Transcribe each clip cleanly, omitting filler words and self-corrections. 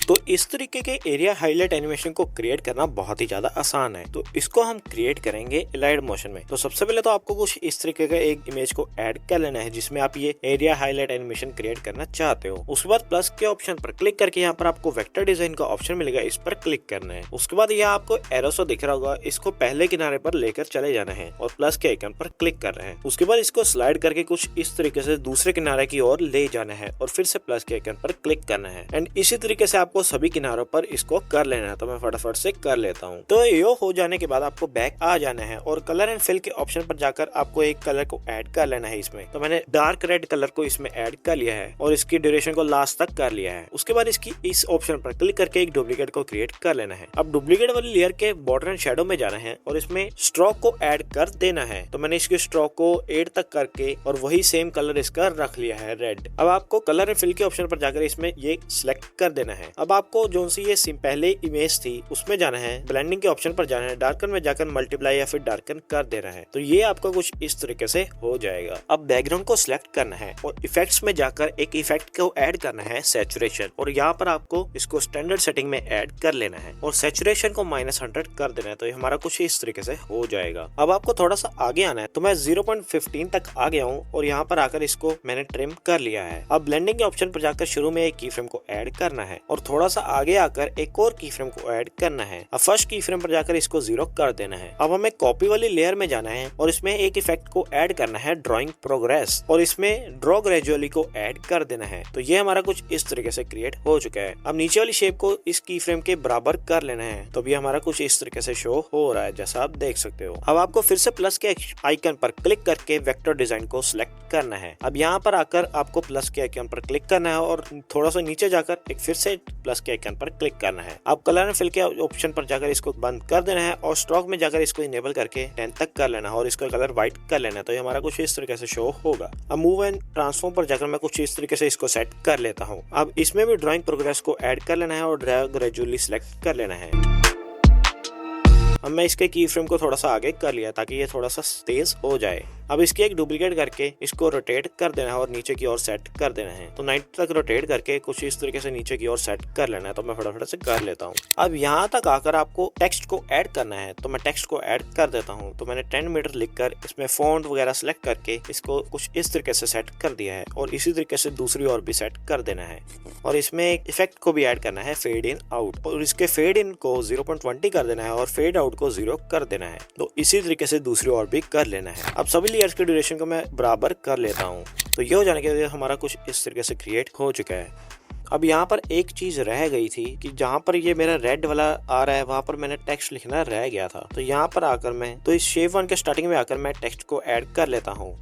तो इस तरीके के एरिया हाईलाइट एनिमेशन को क्रिएट करना बहुत ही ज्यादा आसान है। तो इसको हम क्रिएट करेंगे एलाइड मोशन में। तो सबसे पहले तो आपको कुछ इस तरीके का एक इमेज को ऐड कर लेना है जिसमें आप ये एरिया हाईलाइट एनिमेशन क्रिएट करना चाहते हो। उसके बाद प्लस के ऑप्शन पर क्लिक करके यहाँ पर आपको वेक्टर डिजाइन का ऑप्शन मिलेगा, इस पर क्लिक करना है। उसके बाद यहाँ आपको एरो दिख रहा होगा, इसको पहले किनारे पर लेकर चले जाना है और प्लस के आइकन पर क्लिक कर रहे हैं। उसके बाद इसको स्लाइड करके कुछ इस तरीके से दूसरे किनारे की ओर ले जाना है और फिर से प्लस के आइकन पर क्लिक करना है। एंड इसी तरीके से आपको सभी किनारों पर इसको कर लेना है। तो मैं फटाफट से कर लेता हूँ। तो ये हो जाने के बाद आपको बैक आ जाना है और कलर एंड फिल के ऑप्शन पर जाकर आपको एक कलर को ऐड कर लेना है इसमें। तो मैंने डार्क रेड कलर को इसमें ऐड कर लिया है और इसकी ड्यूरेशन को लास्ट तक कर लिया है। उसके बाद इसकी इस ऑप्शन पर क्लिक करके एक डुप्लीकेट को क्रिएट कर लेना है। अब डुप्लीकेट वाली लेयर के बॉर्डर एंड शैडो में जाना है और इसमें स्ट्रोक को ऐड कर देना है। तो मैंने इसके स्ट्रोक को 8 तक करके और वही सेम कलर इसका रख लिया है रेड। अब आपको कलर एंड फिल के ऑप्शन पर जाकर इसमें ये सिलेक्ट कर देना है। अब आपको जो सी ये पहले इमेज थी उसमें जाना है, ब्लेंडिंग के ऑप्शन पर जाना है, डार्कन में जाकर मल्टीप्लाई या फिर डार्कन कर देना है। तो ये आपका कुछ इस तरीके से हो जाएगा। अब बैकग्राउंड को सिलेक्ट करना है और इफेक्ट्स में जाकर एक इफेक्ट को ऐड करना है, सैचुरेशन, और यहाँ पर आपको इसको स्टैंडर्ड सेटिंग में ऐड कर लेना है और सैचुरेशन को -100 कर देना है। तो ये हमारा कुछ इस तरीके से हो जाएगा। अब आपको थोड़ा सा आगे आना है। तो मैं 0.15 तक आ गया हूँ और यहाँ पर आकर इसको मैंने ट्रिम कर लिया है। अब ब्लेंडिंग के ऑप्शन पर जाकर शुरू में एक की फ्रेम को ऐड करना है और थोड़ा सा आगे आकर एक और की फ्रेम को ऐड करना है। अब फर्स्ट की फ्रेम पर जाकर इसको 0 कर देना है। अब हमें कॉपी वाली लेयर में जाना है और इसमें एक इफेक्ट को ऐड करना है, ड्रॉइंग प्रोग्रेस, और इसमें ड्रॉ ग्रेजुअली को ऐड कर देना है। तो ये हमारा कुछ इस तरीके से क्रिएट हो चुका है। अब नीचे वाली शेप को इस की फ्रेम के बराबर कर लेना है। तो ये हमारा कुछ इस तरीके से शो हो रहा है जैसा आप देख सकते हो। अब आपको फिर से प्लस के आइकन पर क्लिक करके वेक्टर डिजाइन को सिलेक्ट करना है। अब यहाँ पर आकर आपको प्लस के आइकन पर क्लिक करना है और थोड़ा सा नीचे जाकर एक फिर से प्लस के आइकन पर क्लिक करना है। अब कलर एंड फिल के ऑप्शन पर जाकर इसको बंद कर देना है और स्ट्रोक में जाकर इसको इनेबल करके 10 तक कर लेना है और इसका कलर व्हाइट कर लेना है। तो ये हमारा कुछ इस तरीके से शो होगा। अब मूव एंड ट्रांसफॉर्म पर जाकर मैं कुछ इस तरीके से इसको सेट कर लेता हूँ। अब इसमें भी ड्राइंग प्रोग्रेस को ऐड कर लेना है और ड्रैग ग्रेजुअली सिलेक्ट कर लेना है। अब मैं इसके की फ्रेम को थोड़ा सा आगे कर लिया ताकि ये थोड़ा सा तेज हो जाए। अब इसकी एक डुप्लीकेट करके इसको रोटेट कर देना है और नीचे की ओर सेट कर देना है। तो 90 तक रोटेट करके कुछ इस तरीके से नीचे की ओर सेट कर लेना है। तो मैं फटाफट से कर लेता हूँ। अब यहाँ तक आकर आपको टेक्स्ट को ऐड करना है। तो मैं टेक्स्ट को ऐड कर देता हूँ। तो मैंने 10 मीटर लिखकर इसमें फॉन्ट वगैरह सेलेक्ट करके इसको कुछ इस तरीके से सेट कर दिया है और इसी तरीके से दूसरी ओर भी सेट कर देना है। और इसमें एक इफेक्ट को भी ऐड करना है, फेड इन आउट, और इसके फेड इन को 0.20 कर देना है और फेड आउट को 0 कर देना है। तो इसी तरीके से दूसरी ओर भी कर लेना है। अब सभी लेयर्स की ड्यूरेशन को मैं बराबर कर लेता हूँ। तो ये हो जाने के लिए हमारा कुछ इस तरीके से क्रिएट हो चुका है। अब यहाँ पर एक चीज रह गई थी कि जहाँ पर ये मेरा रेड वाला आ रहा है वहां पर मैंने टेक्स्ट लिखना रह गया था। तो यहाँ पर आकर मैं तो इस शेप 1 के स्टार्टिंग में आकर मैं टेक्स्ट को ऐड कर लेता हूँ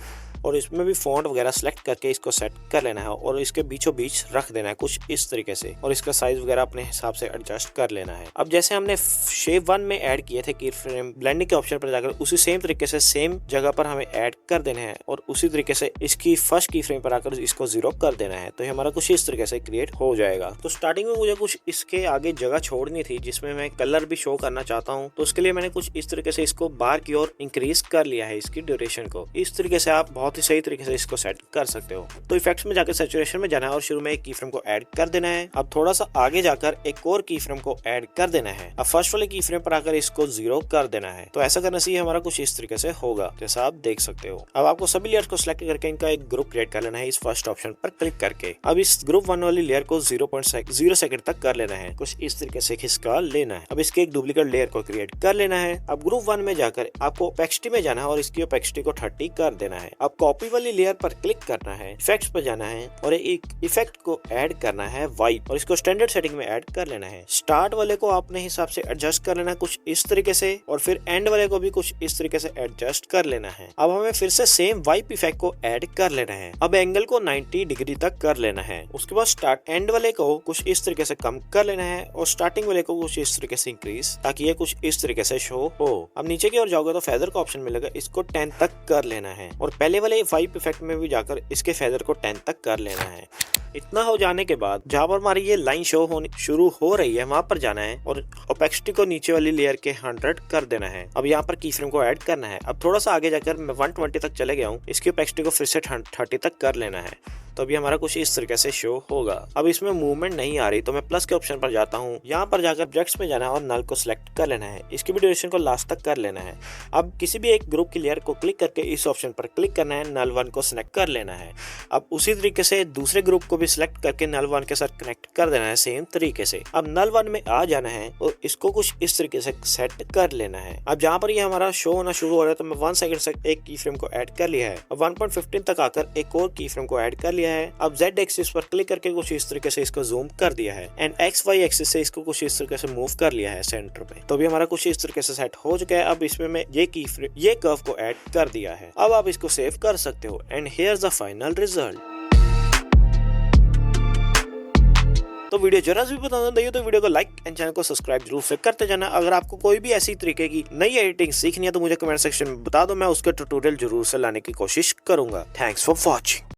और इसमें भी फॉन्ट वगैरह सेलेक्ट करके इसको सेट कर लेना है और इसके बीचों बीच रख देना है कुछ इस तरीके से और इसका साइज वगैरह अपने हिसाब से एडजस्ट कर लेना है। अब जैसे हमने शेप 1 में ऐड किए थे की फ्रेम, ब्लेंडिंग के ऑप्शन पर जाकर उसी सेम तरीके से सेम जगह पर हमें ऐड कर देना है और उसी तरीके से इसकी फर्स्ट की फ्रेम पर आकर इसको 0 कर देना है। तो हमारा कुछ इस तरीके से क्रिएट हो जाएगा। तो स्टार्टिंग में मुझे कुछ इसके आगे जगह छोड़नी थी जिसमें मैं कलर भी शो करना चाहता हूँ। तो उसके लिए मैंने कुछ इस तरीके से इसको बार की ओर इंक्रीज कर लिया है, इसकी ड्यूरेशन को। इस तरीके से आप बहुत ही सही तरीके से सेट कर सकते हो। तो इफेक्ट्स में जाकर सैचुरेशन में जाना है और शुरू में एक की फ्रेम को ऐड कर देना है। अब थोड़ा सा आगे जाकर एक और की फ्रेम को ऐड कर देना है। अब फर्स्ट वाले की फ्रेम पर आकर इसको 0 कर देना है। तो ऐसा करने से हमारा कुछ इस तरीके से होगा जैसा आप देख सकते हो। अब आपको सभी लेयर्स को सिलेक्ट करके इनका एक ग्रुप क्रिएट कर लेना है इस फर्स्ट ऑप्शन पर क्लिक करके। अब इस ग्रुप 1 वाली लेयर को 0.0 सेकंड तक कर लेना है, कुछ इस तरीके से खिसका लेना है। अब इसके एक डुप्लीकेट लेयर को क्रिएट कर लेना है। अब ग्रुप 1 में जाकर आपको ओपेसिटी में जाना है और इसकी ओपेसिटी को 30 कर देना है। अब कॉपी वाली लेयर पर क्लिक करना है, इफेक्ट्स पर जाना है और एक इफेक्ट को ऐड करना है वाइट और इसको स्टैंडर्ड सेटिंग में ऐड कर लेना है। स्टार्ट वाले को अपने हिसाब से एडजस्ट कर लेना है कुछ इस तरीके से और फिर एंड वाले को भी कुछ इस तरीके से एडजस्ट कर लेना है। अब हमें फिर से सेम वाइप इफेक्ट को ऐड कर लेना है। अब एंगल को 90 डिग्री तक कर लेना है। उसके बाद स्टार्ट एंड वाले को कुछ इस तरीके से कम कर लेना है और स्टार्टिंग वाले को कुछ इस तरीके से इंक्रीज, ताकि ये कुछ इस तरीके से शो हो। अब नीचे की ओर जाओगे तो फेदर का ऑप्शन मिलेगा, इसको 10 तक कर लेना है और पहले वाले वाइप इफेक्ट में भी जाकर इसके फेदर को 10 तक कर लेना है। इतना हो जाने के बाद जहाँ पर हमारी ये लाइन शो होनी शुरू हो रही है वहाँ पर जाना है और ओपेसिटी को नीचे वाली लेयर के 100 कर देना है। अब यहाँ पर की फ्रेम को ऐड करना है। अब थोड़ा सा आगे जाकर मैं 120 तक चले गया हूँ, इसकी ओपेसिटी को फिर से 30 तक कर लेना है। तो अभी हमारा कुछ इस तरीके से शो होगा। अब इसमें मूवमेंट नहीं आ रही तो मैं प्लस के ऑप्शन पर जाता हूँ। यहाँ पर जाकर ऑब्जेक्ट्स में जाना है और नल को सिलेक्ट कर लेना है। इसकी भी ड्यूरेशन को लास्ट तक कर लेना है। अब किसी भी एक ग्रुप की लेयर को क्लिक करके इस ऑप्शन पर क्लिक करना है, नल 1 को सिलेक्ट कर लेना है। अब उसी तरीके से दूसरे ग्रुप को भी सिलेक्ट करके नल 1 के साथ कनेक्ट कर देना है सेम तरीके से। अब नल 1 में आ जाना है और इसको कुछ इस तरीके से सेट कर लेना है। अब जहाँ पर ये हमारा शो होना शुरू हो रहा है तो मैं 1 सेकंड से एक की फ्रेम को ऐड कर लिया है। अब 1.15 तक आकर एक और की फ्रेम को ऐड कर लिया है। अब Z एक्सिस पर क्लिक करके कुछ इस तरीके से इसको जूम कर दिया है एंड XY एक्सिस से इसको कुछ इस तरीके से मूव कर लिया है सेंटर पे। तो अभी हमारा कुछ इस तरीके से सेट हो चुका है। अब इसमें मैं ये कर्व को ऐड कर दिया है। अब आप इसको सेव कर सकते हो and here is the final result. तो वीडियो जरा भी पसंद आई हो तो वीडियो को लाइक एंड चैनल को सब्सक्राइब जरूर से करते जाना। अगर आपको कोई भी ऐसी तरीके की नई एडिटिंग सीखनी है तो मुझे कमेंट सेक्शन में बता दो, मैं उसके ट्यूटोरियल जरूर से लाने की कोशिश करूंगा। Thanks for watching.